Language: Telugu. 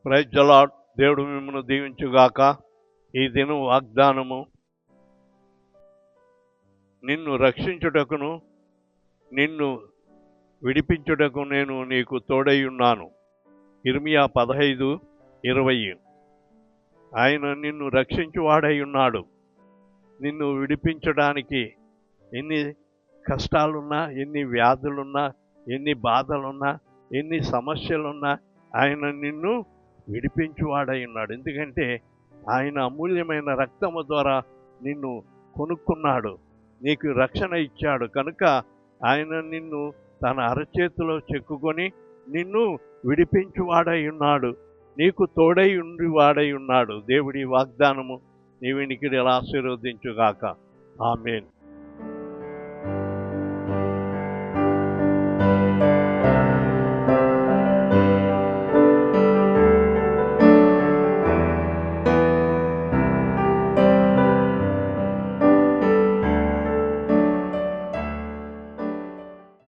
Praise the lord. దేవుడు మిమ్మల్ని దీవించుగాక. ఈ దినం వాగ్దానము, నిన్ను రక్షించుటకును నిన్ను విడిపించుటకు నేను నీకు తోడై ఉన్నాను. ఇర్మియా 15:20. ఆయన నిన్ను రక్షించువాడై ఉన్నాడు. నిన్ను విడిపించడానికి ఎన్ని కష్టాలున్నా, ఎన్ని వ్యాధులున్నా, ఎన్ని బాధలున్నా, ఎన్ని సమస్యలున్నా ఆయన నిన్ను విడిపించువాడై ఉన్నాడు. ఎందుకంటే ఆయన అమూల్యమైన రక్తము ద్వారా నిన్ను కొనుక్కున్నాడు, నీకు రక్షణ ఇచ్చాడు. కనుక ఆయన నిన్ను తన అరచేతిలో చెక్కుకొని నిన్ను విడిపించువాడై ఉన్నాడు, నీకు తోడై ఉండి వాడై ఉన్నాడు. దేవుడి వాగ్దానము నీ వినికిడి ఆశీర్వదించుగాక. ఆమేన్.